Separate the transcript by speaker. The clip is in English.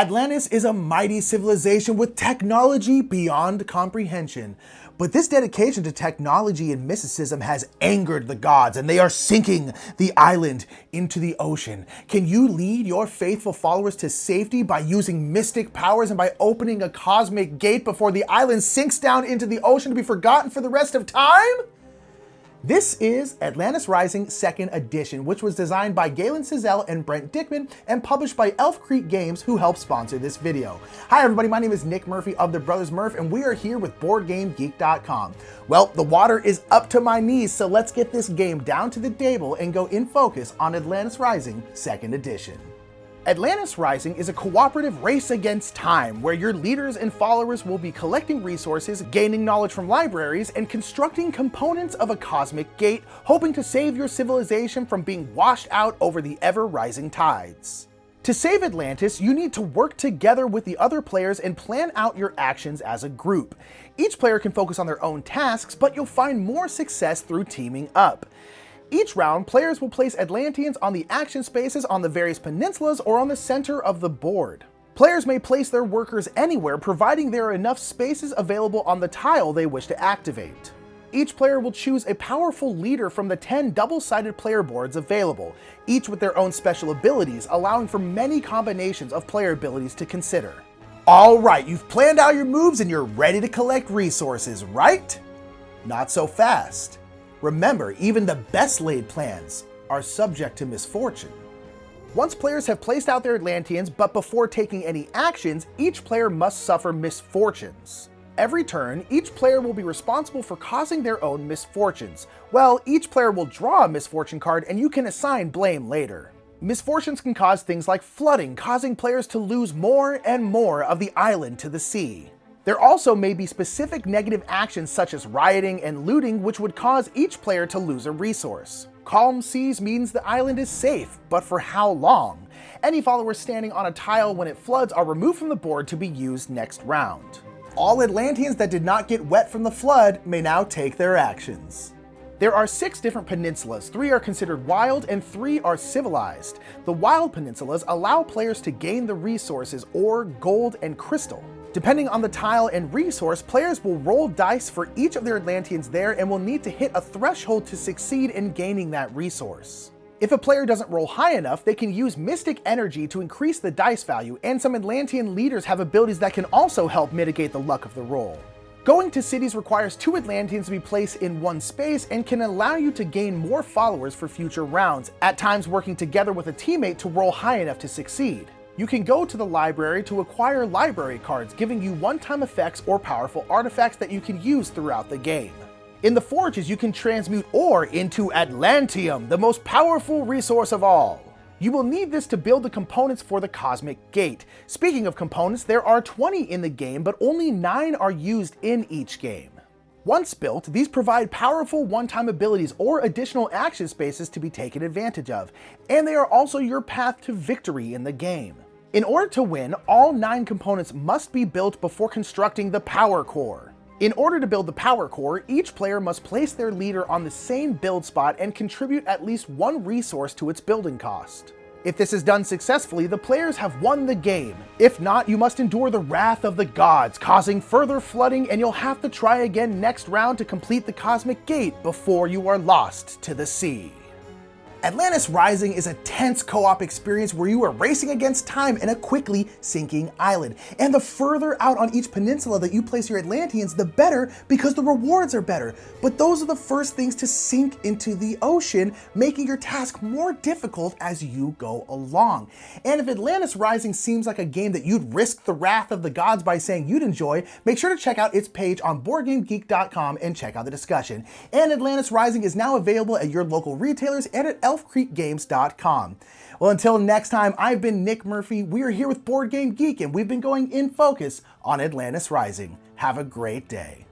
Speaker 1: Atlantis is a mighty civilization with technology beyond comprehension. But this dedication to technology and mysticism has angered the gods, and they are sinking the island into the ocean. Can you lead your faithful followers to safety by using mystic powers and by opening a cosmic gate before the island sinks down into the ocean to be forgotten for the rest of time? This is Atlantis Rising 2nd Edition, which was designed by Galen Cizell and Brent Dickman and published by Elf Creek Games, who helped sponsor this video. Hi everybody, my name is Nick Murphy of the Brothers Murph, and we are here with BoardGameGeek.com. Well, the water is up to my knees, so let's get this game down to the table and go in focus on Atlantis Rising 2nd Edition. Atlantis Rising is a cooperative race against time, where your leaders and followers will be collecting resources, gaining knowledge from libraries, and constructing components of a cosmic gate, hoping to save your civilization from being washed out over the ever-rising tides. To save Atlantis, you need to work together with the other players and plan out your actions as a group. Each player can focus on their own tasks, but you'll find more success through teaming up. Each round, players will place Atlanteans on the action spaces on the various peninsulas or on the center of the board. Players may place their workers anywhere, providing there are enough spaces available on the tile they wish to activate. Each player will choose a powerful leader from the 10 double-sided player boards available, each with their own special abilities, allowing for many combinations of player abilities to consider. Alright, you've planned out your moves and you're ready to collect resources, right? Not so fast. Remember, even the best laid plans are subject to misfortune. Once players have placed out their Atlanteans, but before taking any actions, each player must suffer misfortunes. Every turn, each player will be responsible for causing their own misfortunes. Well, each player will draw a misfortune card and you can assign blame later. Misfortunes can cause things like flooding, causing players to lose more and more of the island to the sea. There also may be specific negative actions such as rioting and looting, which would cause each player to lose a resource. Calm seas means the island is safe, but for how long? Any followers standing on a tile when it floods are removed from the board to be used next round. All Atlanteans that did not get wet from the flood may now take their actions. There are 6 different peninsulas. 3 are considered wild and 3 are civilized. The wild peninsulas allow players to gain the resources ore, gold, and crystal. Depending on the tile and resource, players will roll dice for each of their Atlanteans there and will need to hit a threshold to succeed in gaining that resource. If a player doesn't roll high enough, they can use mystic energy to increase the dice value, and some Atlantean leaders have abilities that can also help mitigate the luck of the roll. Going to cities requires 2 Atlanteans to be placed in one space and can allow you to gain more followers for future rounds, at times working together with a teammate to roll high enough to succeed. You can go to the library to acquire library cards, giving you one-time effects or powerful artifacts that you can use throughout the game. In the forges, you can transmute ore into Atlantium, the most powerful resource of all. You will need this to build the components for the cosmic gate. Speaking of components, there are 20 in the game, but only 9 are used in each game. Once built, these provide powerful one-time abilities or additional action spaces to be taken advantage of, and they are also your path to victory in the game. In order to win, all 9 components must be built before constructing the power core. In order to build the power core, each player must place their leader on the same build spot and contribute at least 1 resource to its building cost. If this is done successfully, the players have won the game. If not, you must endure the wrath of the gods, causing further flooding, and you'll have to try again next round to complete the cosmic gate before you are lost to the sea. Atlantis Rising is a tense co-op experience where you are racing against time in a quickly sinking island. And the further out on each peninsula that you place your Atlanteans, the better, because the rewards are better. But those are the first things to sink into the ocean, making your task more difficult as you go along. And if Atlantis Rising seems like a game that you'd risk the wrath of the gods by saying you'd enjoy, make sure to check out its page on BoardGameGeek.com and check out the discussion. And Atlantis Rising is now available at your local retailers and at elfcreekgames.com. Well, until next time, I've been Nick Murphy. We are here with Board Game Geek, and we've been going in focus on Atlantis Rising. Have a great day.